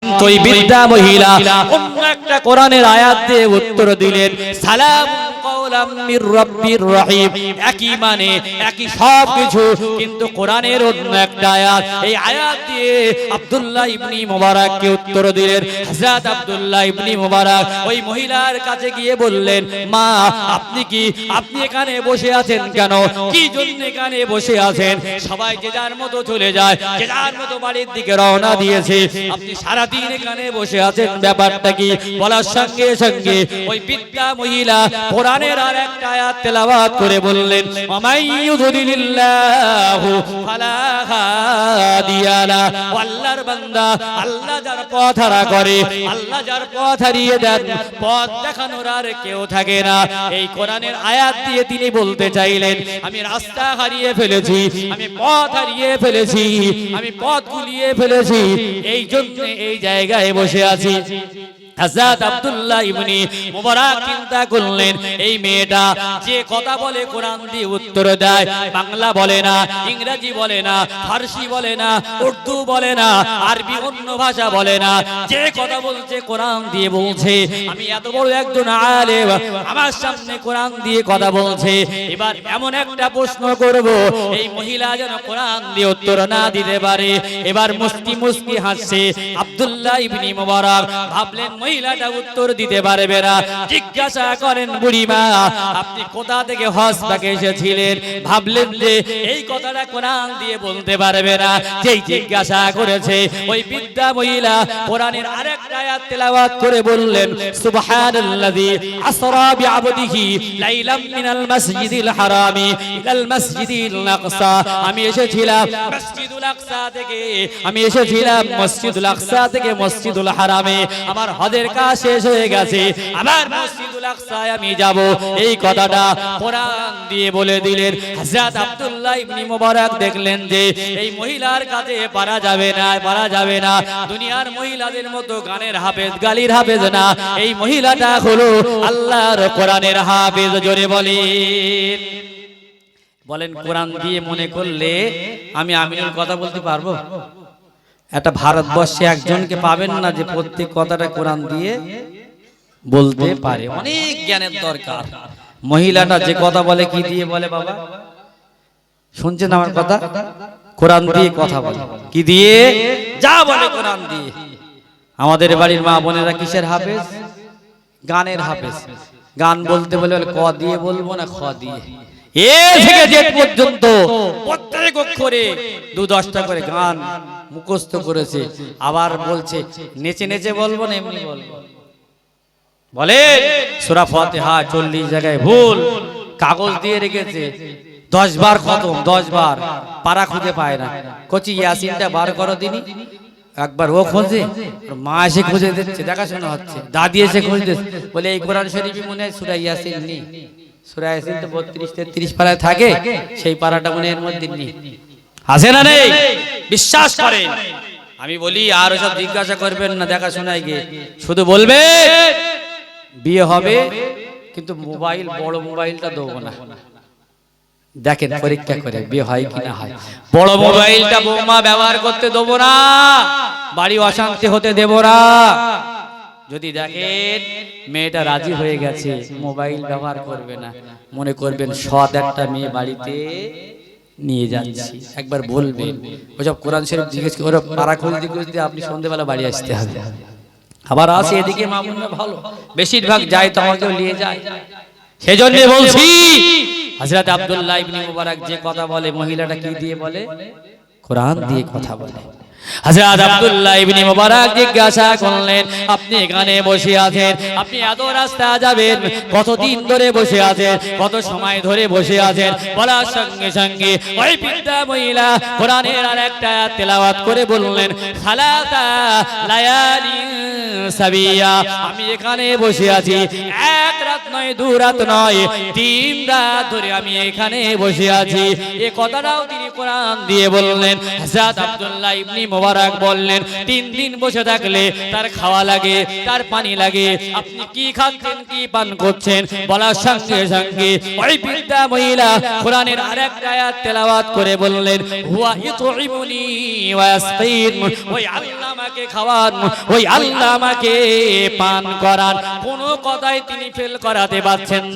কিন্তু ওই বৃদ্ধা মহিলা অন্য একটা কোরআনের আয়াত দিয়ে উত্তর দিলেন, সালাম কাওলাম মির রাব্বির রহিম। একই মানে একই সব কিছু, কিন্তু কোরআনের অন্য একটা আয়াত। এই আয়াত দিয়ে আব্দুল্লাহ ইবনে মুবারাককে উত্তর দিলেন। হযরত আব্দুল্লাহ ইবনে মুবারাক ওই মহিলার কাছে গিয়ে বললেন, মা আপনি এখানে বসে আছেন কেন? কি জন্য এখানে বসে আছেন? সবাই যে যার মতো চলে যায়, যে যার মতো বাড়ির দিকে রওনা দিয়েছে, আপনি সারা দিন এখানে বসে আছেন, ব্যাপারটা কি? বলার সঙ্গে সঙ্গে ওই বৃদ্ধা মহিলা কোরআনের আর একটা আয়াত তেলাওয়াত করে বললেন, মাইয়ুযলিলিল্লাহু ফালা হাদিয়া লা। আল্লাহর বান্দা, আল্লাহ যার পথ হারা করে, আল্লাহ যার পথ হারিয়ে দেন, পথ দেখানোর আর কেউ থাকে না। এই কোরআনের আয়াত দিয়ে তিনি বলতে চাইলেন, আমি রাস্তা হারিয়ে ফেলেছি, আমি পথ হারিয়ে ফেলেছি, আমি পথ গুলিয়ে ফেলেছি, এই জন্য এই জায়গায় বসে আছি। হযরত আব্দুল্লাহ ইবনে মুবারাক চিন্তা করলেন, এই মেয়েটা যে কথা বলে কোরআন দিয়ে উত্তর দেয়, বাংলা বলে না, ইংরেজি বলে না, ফারসি বলে না, উর্দু বলে না, আরবি অন্য ভাষা বলে না, যে কথা বলছে কোরআন দিয়ে বলছে। আমি এত বড় একজন আলেম, আমার সামনে কোরআন দিয়ে কথা বলছে, এবার এমন একটা প্রশ্ন করব, এই মহিলা যেন কোরআন দিয়ে উত্তর না দিতে পারে। এবার মুস্কি মুস্কি হাসছে আব্দুল্লাহ ইবনে মুবারাক। ভাবলেন মহিলাটা উত্তর দিতে পারবে না। জিজ্ঞাসা করেন, বুড়িমা আপনি কোথা থেকে হজ থেকে এসেছিলেন? ভাবলেন যে এই কথাটা কোরআন দিয়ে বলতে পারবে না। যেই জিজ্ঞাসা করেছে, ওই বৃদ্ধা মহিলা কোরআনের আরেকটা আয়াত তেলাওয়াত করে বললেন, সুবহানাল্লাযী আসরা বিআবদিহি লাইলাম মিনাল মাসজিদিল হারামি ইলাল মাসজিদিল আকসা। আমি এসেছিলাম মসজিদুল আকসা থেকে, আমি এসেছিলাম মসজিদুল আকসা থেকে মসজিদুল হারামে। আমার হজের কাজ শেষ হয়ে গেছে, আবার মসজিদুল আকসায় আমি যাব। এই কথাটা কোরআন দিয়ে বলে দিলেন। হযরত আব্দুল্লাহ ইবনে মুবারাক দেখলেন যে এই মহিলার কাছে পারা যাবে না, পারা যাবে না। দুনিয়ার মহিলাদের মতো গানের হাফেজ, গালির হাফেজ না, এই মহিলাটা হলো আল্লাহর কোরআনের হাফেজ। জোরে বলেন, বলেন কোরআন দিয়ে মনে করলে আমি আমিনুল কথা বলতে পারবো? একটা ভারতবর্ষে একজনকে পাবেন না যে প্রত্যেক কথাটা কোরআন দিয়ে বলতে পারে। অনেক জ্ঞানের দরকার। মহিলাটা যে কথা বলে, কি দিয়ে বলে বাবা? শুনছেন আমার কথা? কোরআন দিয়ে কথা বলে। কি দিয়ে? যা বলে কোরআন দিয়ে। আমাদের বাড়ির মা বোনেরা কিসের হাফেজ? গানের হাফেজ। গান বলতে বলে ক দিয়ে বলবো না খ দিয়ে, এ থেকে জেড পর্যন্ত প্রত্যেক অক্ষরে 2-10টা করে গান মুখস্থ করেছে। আবার বলছে নেচে নেচে বলবো না এমনি বলবো। বলে সূরা ফাতিহা 40 জায়গায় ভুল, কাগজ দিয়ে রেখেছে 10 বার খতম, 10 বার, পারা খুঁজে পায় না। কচি ইয়াসিনটা বার করো দিনি, একবার ও খোঁজে, মা এসে খুঁজে দিচ্ছে, দেখাশোনা হচ্ছে, দাদি এসে খুঁজে দিচ্ছে। বলে এই কোরআন শরীফই মনে হয় সূরা ইয়াসিন নেই। সূরা ইয়াসিন তো 32-33 পারায় থাকে, সেই পারাটা মনে এর মধ্যে নেই। আছে না নেই? বিশ্বাস করেন। আমি বলি আর ওসব জিজ্ঞাসা করবেন না, দেখাশোনায় গিয়ে শুধু বলবে বিয়ে হবে, কিন্তু মোবাইল, বড় মোবাইলটা দেবো না। দেখেন পরীক্ষা করে বিয়ে হয় কিনা হয়। বড় মোবাইলটা বৌমা ব্যবহার করতে দেবো না, বাড়ি অশান্তি হতে দেব না। যদি দেখেন মেয়েটা রাজি হয়ে গেছে, মোবাইল ব্যবহার করবে না, মনে করবেন সৎ একটা মেয়ে বাড়িতে নিয়ে যাচ্ছি। একবার বলবেন, ওসব কোরআন শরীফ জিজ্ঞেস করে পারা খুঁজতে খুঁজতে আপনি সন্ধ্যেবেলা বাড়ি আসতে হবে। আবার আসে এদিকে মামুনরা ভালো, বেশিরভাগ যায় তো আমাকেও নিয়ে যায়। সেজন্য বলছি হযরত আব্দুল্লাহ ইবনে মুবারাক যে কথা বলে, মহিলাটা কি দিয়ে বলে? কোরআন দিয়ে কথা বলে। হযরত আব্দুল্লাহ ইবনে মুবারাক জিজ্ঞাসা করলেন, আপনি এখানে বসে আছেন, আপনি এত রাস্তা যাবেন, কতদিন ধরে বসে আছেন, কত সময় ধরে বসে আছেন? বলার সঙ্গে সঙ্গে ওই বৃদ্ধা মহিলা কোরআনের আরেকটা আয়াত তেলাওয়াত করে বললেন, সালাতা লায়ালি সাবিয়া। আমি এখানে বসে আছি, 1 রাত নয়, 2 রাত নয়, 3 রাত ধরে আমি এখানে বসে আছি। এই কথাটাও তিনি কোরআন দিয়ে বললেন। হযরত আব্দুল্লাহ ইবনে মোবারক বললেন 3 দিন বসে থাকলে তার খাওয়া লাগে, তার পানি লাগে। আপনি কি খাচ্ছেন, কি পান করছেন বলার সঙ্গে সঙ্গে ওই বৃদ্ধা মহিলা কোরআনের আরেকটা আয়াত তেলাওয়াত করে বললেন, হুয়া ইতুইমুনি ওয়া ইয়াসকিন, ওই আল্লাহ আমাকে খাওয়ান, ওই আল্লাহ আমাকে পান করান। কোনো কথাই তিনি ফেল করাতে পারছেন না।